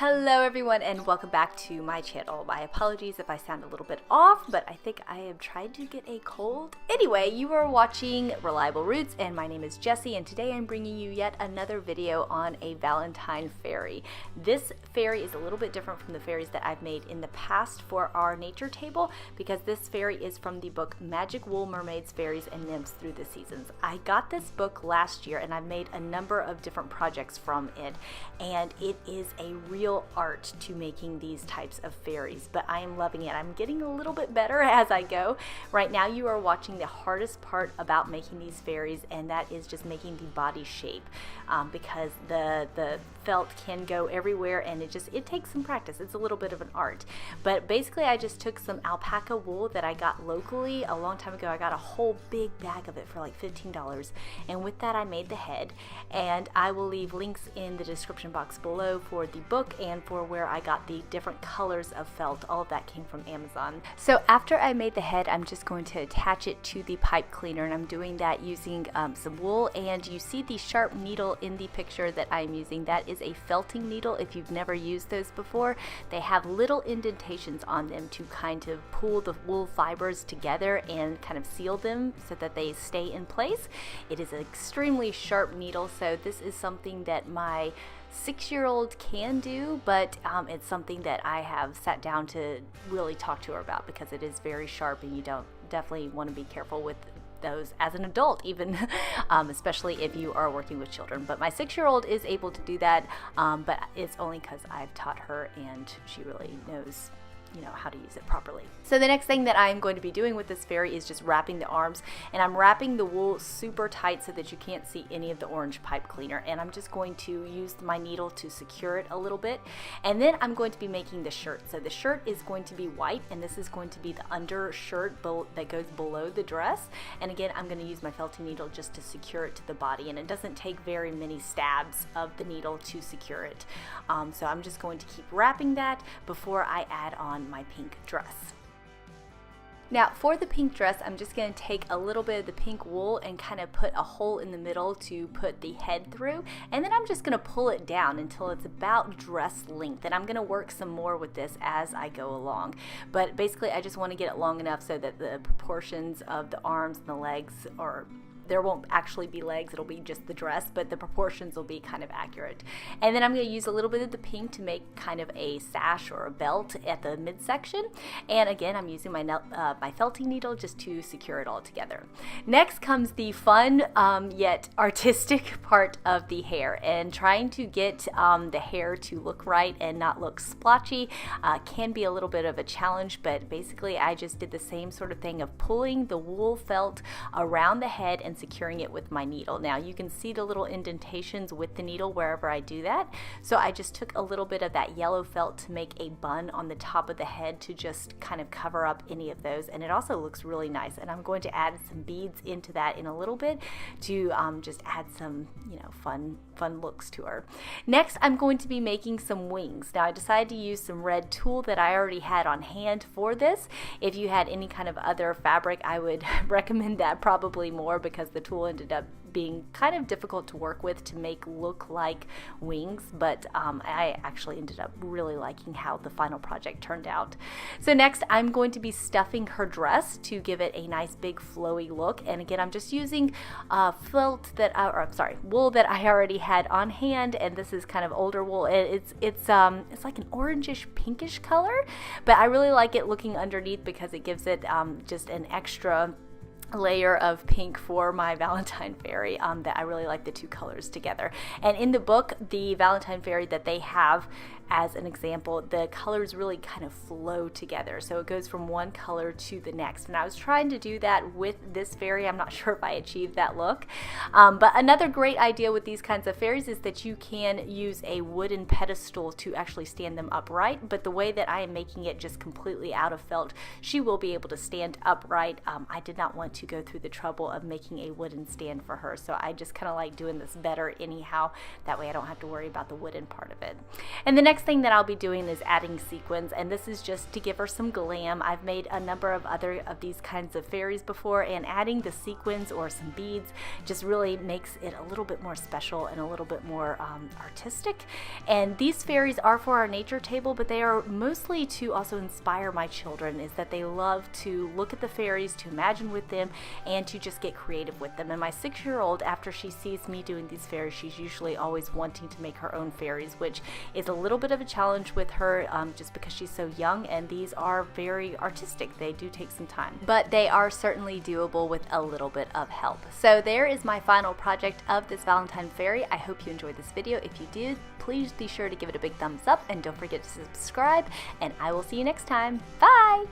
Hello everyone and welcome back to my channel. My apologies if I sound a little bit off, but I think I am trying to get a cold. Anyway, you are watching Reliable Roots and my name is Jessie, and today I'm bringing you yet another video on a Valentine fairy. This fairy is a little bit different from the fairies that I've made in the past for our nature table because this fairy is from the book Magic Wool Mermaids, Fairies, and Nymphs Through the Seasons. I got this book last year and I've made a number of different projects from it, and it is a real art to making these types of fairies, but I am loving it. I'm getting a little bit better as I go. Right now you are watching the hardest part about making these fairies, and that is just making the body shape, because the felt can go everywhere and it takes some practice. It's a little bit of an art, but basically I just took some alpaca wool that I got locally a long time ago. I got a whole big bag of it for like $15, and with that I made the head, and I will leave links in the description box below for the book and for where I got the different colors of felt. All of that came from Amazon. So after I made the head, I'm just going to attach it to the pipe cleaner, and I'm doing that using some wool, and you see the sharp needle in the picture that I'm using. That is a felting needle. If you've never used those before, they have little indentations on them to kind of pull the wool fibers together and kind of seal them so that they stay in place. It is an extremely sharp needle, so this is something that my 6-year-old can do, but it's something that I have sat down to really talk to her about because it is very sharp, and you definitely want to be careful with those as an adult, even especially if you are working with children. But my 6-year-old is able to do that, but it's only because I've taught her and she really knows how to use it properly. So the next thing that I'm going to be doing with this fairy is just wrapping the arms, and I'm wrapping the wool super tight so that you can't see any of the orange pipe cleaner, and I'm just going to use my needle to secure it a little bit, and then I'm going to be making the shirt. So the shirt is going to be white, and this is going to be the undershirt that goes below the dress, and again I'm going to use my felting needle just to secure it to the body, and it doesn't take very many stabs of the needle to secure it. So I'm just going to keep wrapping that before I add on my pink dress. Now for the pink dress, I'm just going to take a little bit of the pink wool and kind of put a hole in the middle to put the head through, and then I'm just going to pull it down until it's about dress length, and I'm going to work some more with this as I go along. But basically I just want to get it long enough so that the proportions of the arms and the legs there won't actually be legs, it'll be just the dress, but the proportions will be kind of accurate. And then I'm going to use a little bit of the pink to make kind of a sash or a belt at the midsection. And again, I'm using my felting needle just to secure it all together. Next comes the fun yet artistic part of the hair, and trying to get the hair to look right and not look splotchy can be a little bit of a challenge, but basically I just did the same sort of thing of pulling the wool felt around the head and securing it with my needle. Now you can see the little indentations with the needle wherever I do that, so I just took a little bit of that yellow felt to make a bun on the top of the head to just kind of cover up any of those, and it also looks really nice, and I'm going to add some beads into that in a little bit to just add some fun looks to her. Next I'm going to be making some wings. Now I decided to use some red tulle that I already had on hand for this. If you had any kind of other fabric, I would recommend that probably more, because the tulle ended up being kind of difficult to work with to make look like wings, but I actually ended up really liking how the final project turned out. So next I'm going to be stuffing her dress to give it a nice big flowy look, and again I'm just using wool that I already had on hand, and this is kind of older wool. It's like an orangish pinkish color, but I really like it looking underneath because it gives it just an extra layer of pink for my Valentine fairy. That I really like the two colors together. And in the book, the Valentine fairy that they have as an example, the colors really kind of flow together, so it goes from one color to the next, and I was trying to do that with this fairy. I'm not sure if I achieved that look, but another great idea with these kinds of fairies is that you can use a wooden pedestal to actually stand them upright, but the way that I am making it just completely out of felt, she will be able to stand upright. I did not want to go through the trouble of making a wooden stand for her. So I just kind of like doing this better anyhow. That way I don't have to worry about the wooden part of it. And the next thing that I'll be doing is adding sequins, and this is just to give her some glam. I've made a number of other of these kinds of fairies before, and adding the sequins or some beads just really makes it a little bit more special and a little bit more artistic. And these fairies are for our nature table, but they are mostly to also inspire my children, is that they love to look at the fairies, to imagine with them, and to just get creative with them. And my 6-year-old, after she sees me doing these fairies, she's usually always wanting to make her own fairies, which is a little bit of a challenge with her just because she's so young, and these are very artistic. They do take some time, but they are certainly doable with a little bit of help. So there is my final project of this Valentine Fairy. I hope you enjoyed this video. If you did, please be sure to give it a big thumbs up, and don't forget to subscribe, and I will see you next time. Bye!